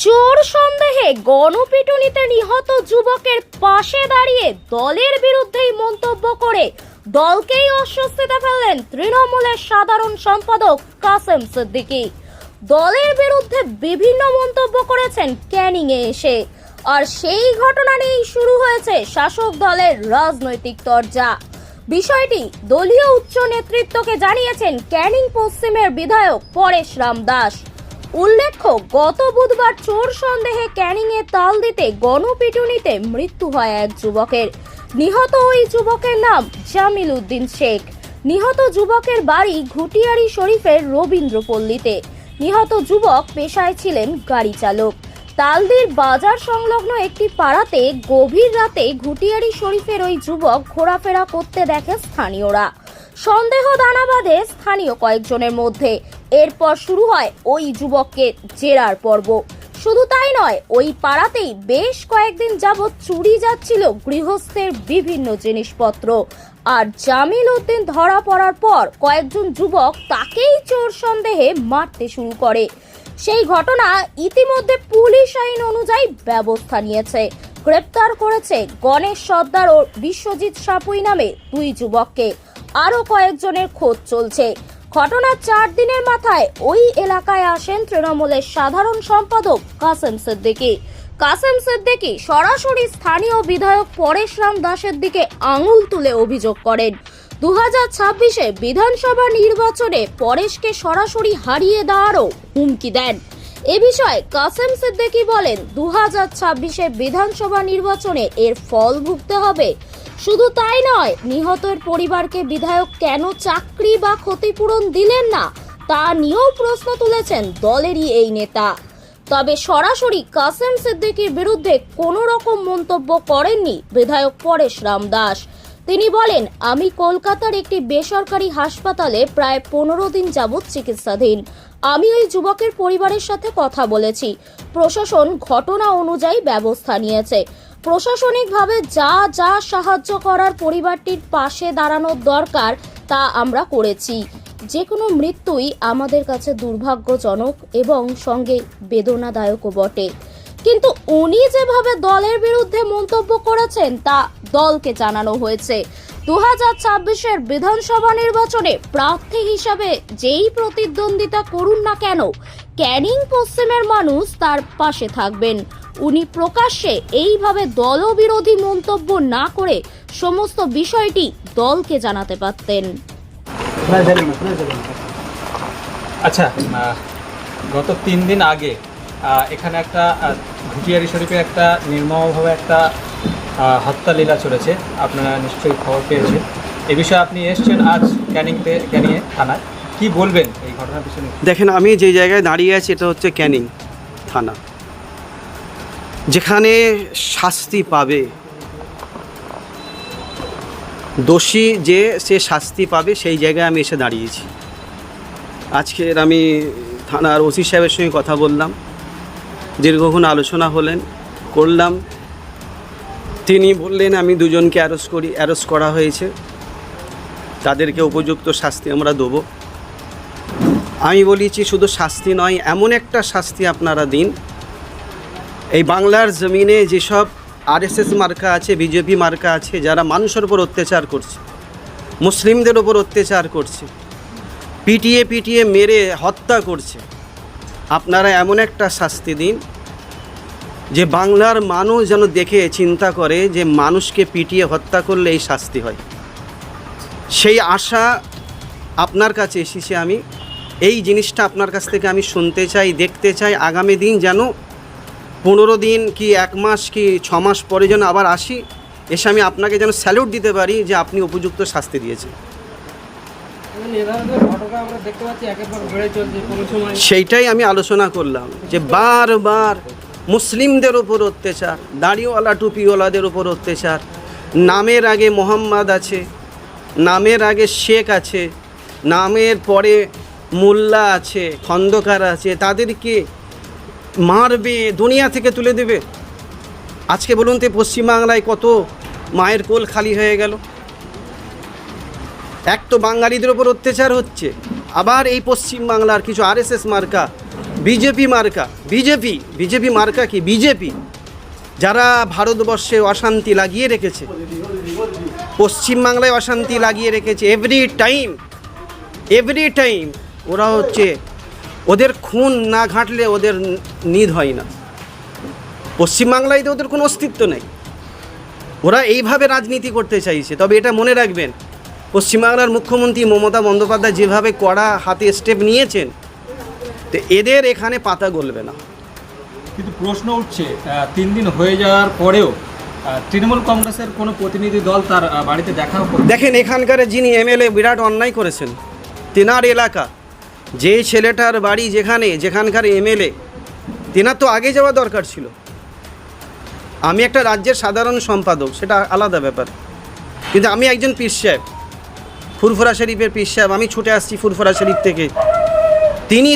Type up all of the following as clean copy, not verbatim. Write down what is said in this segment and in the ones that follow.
চোর সন্দেহে গণপিটুনিতে নিহত যুবকের পাশে দাঁড়িয়ে দলের বিরুদ্ধেই মন্তব্য করে দলকেই অস্বস্তিতে ফেললেন তৃণমূলের সাধারণ সম্পাদক কাসেম সিদ্দিকী। দলের বিরুদ্ধে বিভিন্ন মন্তব্য করেছেন ক্যানিংয়ে এসে, আর সেই ঘটনা নিয়েই শুরু হয়েছে শাসক দলের রাজনৈতিক তরজা। বিষয়টি দলীয় উচ্চ নেতৃত্বকে জানিয়েছেন ক্যানিং পশ্চিমের বিধায়ক পরেশ রাম দাস। উল্লেখ্য, গত বুধবার চোর সন্দেহে ক্যানিংয়ে তাল দিতে গণপিটুনিতে মৃত্যু হয় এক যুবকের। নিহত ওই যুবকের নাম জামিল উদ্দিন শেখ। নিহত যুবকের বাড়ি ঘুটিয়ারি শরীফের রবীন্দ্রপল্লীতে। নিহত যুবক পেশায় ছিলেন গাড়ি চালক। তালদির বাজার সংলগ্ন একটি পাড়াতে গভীর রাতে ঘুটিয়ারি শরীফের ওই যুবক ঘোরাফেরা করতে দেখে স্থানীয়রা। সন্দেহ দানা বাঁধে স্থানীয় কয়েকজনের মধ্যে। এরপর শুরু হয় ওই যুবককে জেরার পর্ব। শুধু তাই নয়, ওই পাড়াতেই বেশ কয়েকদিন যাবৎ চুরি যাচ্ছিল গৃহস্থের বিভিন্ন জিনিসপত্র। আর জামিল উদ্দিন ধরা পড়ার পর কয়েকজন যুবক তাকেই চোর সন্দেহে মারতে শুরু করে। সেই ঘটনা ইতিমধ্যে পুলিশ আইন অনুযায়ী ব্যবস্থা নিয়েছে। গ্রেপ্তার করেছে গণেশ সর্দার ও বিশ্বজিৎ সাপুই নামে দুই যুবককে। আরো কয়েকজনের খোঁজ চলছে। ঘটনার 4 দিনের মাথায় ওই এলাকায় আসেন তৃণমূলের সাধারণ সম্পাদক কাসেম সিদ্দিকী। কাসেম সিদ্দিকী সরাসরি স্থানীয় বিধায়ক পরেশ রাম দাসের দিকে আঙুল তুলে অভিযোগ করেন, 2026-এ বিধানসভা নির্বাচনে পরেশকে সরাসরি হারিয়ে দেওয়ারও হুমকি দেন। এ বিষয়ে কাসেম সিদ্দিকী বলেন, 2026-এ বিধানসভা নির্বাচনে এর ফল ভুগতে হবে। শুধু তাই নয়, নিহতের পরিবারকে বিধায়ক কেন চাকরি বা ক্ষতিপূরণ দিলেন না তা নিয়েও প্রশ্ন তুলেছেন দলেরই এই নেতা। তবে সরাসরি কাসেম সিদ্দিকীর বিরুদ্ধে কোনো রকম মন্তব্য করেননি বিধায়ক পরেশ রাম দাস। তিনি বলেন, আমি কলকাতার একটি বেসরকারি হাসপাতালে প্রায় 15 দিন যাবৎ চিকিৎসাধীন। আমি ওই যুবকের পরিবারের সাথে কথা বলেছি। প্রশাসন ঘটনা অনুযায়ী ব্যবস্থা নিয়েছে। প্রশাসনিকভাবে যা যা সাহায্য করার পরিবারটির পাশে দাঁড়ানোর দরকার তা আমরা করেছি। যে কোনো মৃত্যুই আমাদের কাছে দুর্ভাগ্যজনক এবং সঙ্গে বেদনাদায়কও বটে। কিন্তু উনি যেভাবে দলের বিরুদ্ধে মন্তব্য করেছেন তা দলকে জানানো হয়েছে। 2026-এর বিধানসভা নির্বাচনে প্রার্থী হিসাবে যেই প্রতিদ্বন্দ্বিতা করুন না কেন, ক্যানিং পশ্চিমের মানুষ তার পাশে থাকবেন। উনি প্রকাশ্যে এইভাবে দলবিরোধী মন্তব্য না করে সমস্ত বিষয়টি দলকে জানাতে পারতেন। আচ্ছা, গত 3 দিন আগে এখানে একটা ঘুটিয়ারি শরীফে একটা নির্মমভাবে একটা হত্যা লীলা চলেছে। আপনারা নিশ্চয়ই খবর পেয়েছেন। এ বিষয়ে আপনি এসেছেন আজ ক্যানিংয়ে থানায়, কি বলবেন এই ঘটনার পিছনে? দেখেন, আমি যে জায়গায় দাঁড়িয়ে আছি এটা হচ্ছে ক্যানিং থানা, যেখানে শাস্তি পাবে দোষী, যে সে শাস্তি পাবে সেই জায়গায় আমি এসে দাঁড়িয়েছি। আজকের আমি থানার ওসি সাহেবের সঙ্গে কথা বললাম, দীর্ঘক্ষণ আলোচনা করলাম। তিনি বললেন আমি দুজনকে অ্যারেস্ট করা হয়েছে, তাদেরকে উপযুক্ত শাস্তি আমরা দেবো। আমি বলেছি শুধু শাস্তি নয়, এমন একটা শাস্তি আপনারা দিন, এই বাংলার জমিনে যেসব আরএসএস মার্কা আছে, বিজেপি মার্কা আছে, যারা মানুষের উপর অত্যাচার করছে, মুসলিমদের উপর অত্যাচার করছে, পিটিয়ে মেরে হত্যা করছে, আপনারা এমন একটা শাস্তি দিন যে বাংলার মানুষ যেন দেখে চিন্তা করে যে মানুষকে পিটিয়ে হত্যা করলে এই শাস্তি হয়। সেই আশা আপনার কাছে এসেছি। আমি এই জিনিসটা আপনার কাছ থেকে আমি শুনতে চাই, দেখতে চাই। আগামী দিন যেন 15 দিন কি 1 মাস কি 6 মাস পরে যেন আবার আসি, এসে আমি আপনাকে যেন স্যালুট দিতে পারি যে আপনি উপযুক্ত শাস্তি দিয়েছেন। সেইটাই আমি আলোচনা করলাম যে বারবার মুসলিমদের ওপর অত্যাচার, দাড়িওয়ালা টুপিওয়ালাদের ওপর অত্যাচার, নামের আগে মোহাম্মদ আছে, নামের আগে শেখ আছে, নামের পরে মোল্লা আছে, খন্দকার আছে, তাদেরকে মারবে, দুনিয়া থেকে তুলে দেবে। আজকে বলুন তো পশ্চিমবাংলায় কত মায়ের কোল খালি হয়ে গেল। এক তো বাঙালিদের ওপর অত্যাচার হচ্ছে, আবার এই পশ্চিমবাংলার কিছু আরএসএস মার্কা বিজেপি মার্কা, বিজেপি মার্কা কি? বিজেপি যারা ভারতবর্ষে অশান্তি লাগিয়ে রেখেছে, পশ্চিমবাংলায় অশান্তি লাগিয়ে রেখেছে, এভরি টাইম ওরা হচ্ছে, ওদের খুন না ঘাঁটলে ওদের নিদ হয় না। পশ্চিমবাংলায় তো ওদের কোনো অস্তিত্ব নেই। ওরা এইভাবে রাজনীতি করতে চাইছে। তবে এটা মনে রাখবেন, পশ্চিমবাংলার মুখ্যমন্ত্রী মমতা বন্দ্যোপাধ্যায় যেভাবে কড়া হাতে স্টেপ নিয়েছেন, তো এদের এখানে পাতা গলবে না। কিন্তু প্রশ্ন উঠছে 3 দিন হয়ে যাওয়ার পরেও তৃণমূল কংগ্রেসের কোনো প্রতিনিধি দল তার বাড়িতে দেখাও করে। দেখেন, এখানকার যিনি এমএলএ বিরাট অন্যায় করেছেন। তেনার এলাকা, যে ছেলেটার বাড়ি যেখানকার এমএলএ, তেনার তো আগে যাওয়া দরকার ছিল। আমি একটা রাজ্যের সাধারণ সম্পাদক, সেটা আলাদা ব্যাপার, কিন্তু আমি একজন পীর সাহেব, ফুরফুরা শরীফের পীর সাহেব। আমি ছুটে আসছি ফুরফুরা শরীফ থেকে,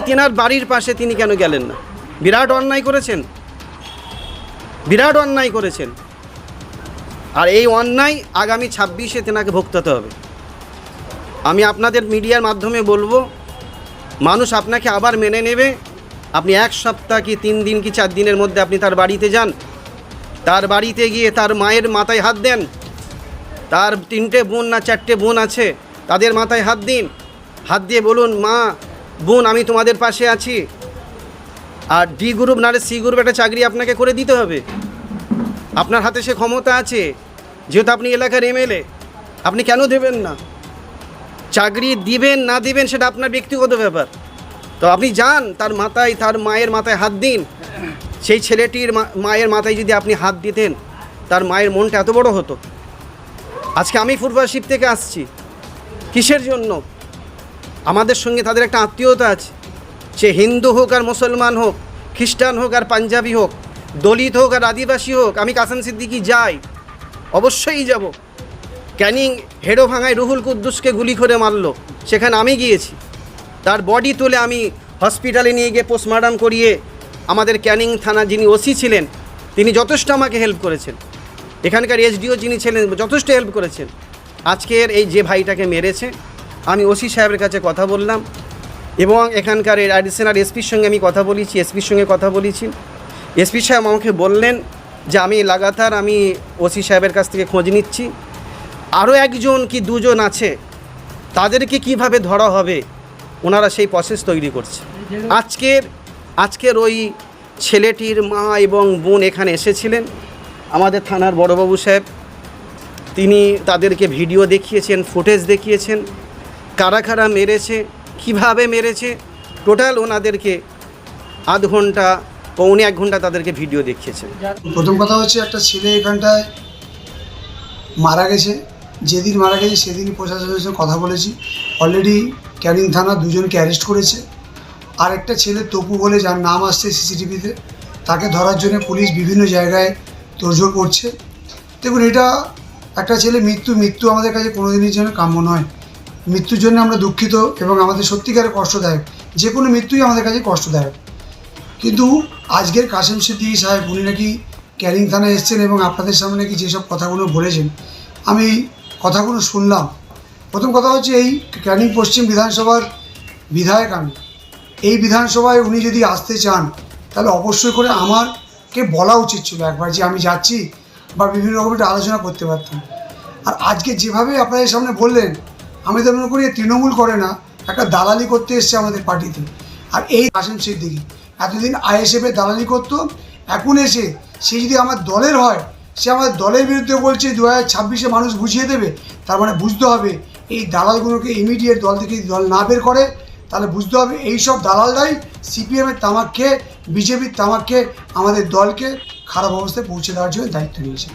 তেনার বাড়ির পাশে তিনি কেন গেলেন না? বিরাট অন্যায় করেছেন। আর এই অন্যায় আগামী 26-এ তেনাকে ভুগতে হবে। আমি আপনাদের মিডিয়ার মাধ্যমে বলবো, মানুষ আপনাকে আবার মেনে নেবে। আপনি 1 সপ্তাহ কি 3 দিন কি 4 দিনের মধ্যে আপনি তার বাড়িতে যান, তার বাড়িতে গিয়ে তার মায়ের মাথায় হাত দেন। তার 3টে বোন না 4টে বোন আছে, তাদের মাথায় হাত দিন। হাত দিয়ে বলুন, মা বোন আমি তোমাদের পাশে আছি। আর ডি গ্রুপ না সি গ্রুপ একটা চাকরি আপনাকে করে দিতে হবে। আপনার হাতে সে ক্ষমতা আছে, যেহেতু আপনি এলাকার এমএলএ, আপনি কেন দেবেন না? চাকরি দিবেন না দিবেন সেটা আপনার ব্যক্তিগত ব্যাপার। তো আপনি যান, তার মায়ের মাথায় হাত দিন। সেই ছেলেটির মায়ের মাথায় যদি আপনি হাত দিতেন, তার মায়ের মনটা এত বড় হতো। আজকে আমি ফুরফুরা শরীফ থেকে আসছি, কিসের জন্য? আমাদের সঙ্গে তাদের একটা আত্মীয়তা আছে। সে হিন্দু হোক আর মুসলমান হোক, খ্রিস্টান হোক আর পাঞ্জাবি হোক, দলিত হোক আর আদিবাসী হোক, আমি কাসেম সিদ্দিকী যাই, অবশ্যই যাব। ক্যানিং হেডোভাঙায় রুহুল কুদ্দুসকে গুলি করে মারলো, সেখানে আমি গিয়েছি। তার বডি তুলে আমি হসপিটালে নিয়ে গিয়ে পোস্টমর্টম করিয়ে, আমাদের ক্যানিং থানা যিনি ওসি ছিলেন, তিনি যথেষ্ট আমাকে হেল্প করেছেন। এখানকার এসডিও যিনি ছিলেন, যথেষ্ট হেল্প করেছেন। আজকের এই যে ভাইটাকে মেরেছে, আমি ওসি সাহেবের কাছে কথা বললাম, এবং এখানকার অ্যাডিশনাল এসপির সঙ্গে আমি কথা বলেছি, এসপির সঙ্গে কথা বলেছি। এসপি সাহেব আমাকে বললেন যে আমি লাগাতার ওসি সাহেবের কাছ থেকে খোঁজ নিচ্ছি, আরও 1জন কি 2জন আছে, তাদেরকে কিভাবে ধরা হবে, ওনারা সেই প্রসেস তৈরি করছে। আজকের ওই ছেলেটির মা এবং বোন এখানে এসেছিলেন, আমাদের থানার বড়বাবু সাহেব, তিনি তাদেরকে ভিডিও দেখিয়েছেন, ফুটেজ দেখিয়েছেন, কারা মেরেছে, কিভাবে মেরেছে, টোটাল ওনাদেরকে আধ ঘন্টা পৌনে 1 ঘন্টা তাদেরকে ভিডিও দেখিয়েছেন। প্রথম কথা হচ্ছে, একটা ছেলে এখানটায় মারা গেছে। যেদিন মারা গেছে সেদিনই প্রশাসনের সঙ্গে কথা বলেছি। অলরেডি ক্যানিং থানা 2জনকে অ্যারেস্ট করেছে। আর একটা ছেলে তপু বলে, যার নাম আসছে সিসিটিভিতে, তাকে ধরার জন্য পুলিশ বিভিন্ন জায়গায় তোড়জোড় করছে। দেখুন, এটা একটা ছেলে মৃত্যু আমাদের কাছে কোনোদিনের জন্য কাম্য নয়। মৃত্যুর জন্য আমরা দুঃখিত, এবং আমাদের সত্যিকারের কষ্টদায়ক। যে কোনো মৃত্যুই আমাদের কাছে কষ্টদায়ক। কিন্তু আজকের কাসেম সিদ্দিকী সাহেব, উনি নাকি ক্যানিং থানায় এসেছেন এবং আপনাদের সামনে নাকি যেসব কথাগুলো বলেছেন, আমি কথাগুলো শুনলাম। প্রথম কথা হচ্ছে, এই ক্যানিং পশ্চিম বিধানসভার বিধায়ক আমি। এই বিধানসভায় উনি যদি আসতে চান, তাহলে অবশ্যই করে আমাকে বলা উচিত ছিল একবার, যে আমি যাচ্ছি, বা বিভিন্ন রকম একটা আলোচনা করতে পারতাম। আর আজকে যেভাবে আপনাদের সামনে বললেন, আমি তো মনে করি তৃণমূল করে না, একটা দালালি করতে এসছে আমাদের পার্টিতে। আর এই কাসেম সিদ্দিকী এতদিন আইএসএফের দালালি করতো, এখন এসে সে যদি আমার দলের হয়, সে আমাদের দলের বিরুদ্ধে বলছে 2026-এ মানুষ বুঝিয়ে দেবে। তার মানে বুঝতে হবে, এই দালালগুলোকে ইমিডিয়েট দল থেকে দল না বের করে, তাহলে বুঝতে হবে এই সব দালালরাই সিপিএমের তামাক খেয়ে, বিজেপির তামাক খেয়ে আমাদের দলকে খারাপ অবস্থায় পৌঁছে দেওয়ার জন্য দায়িত্ব নিয়েছে।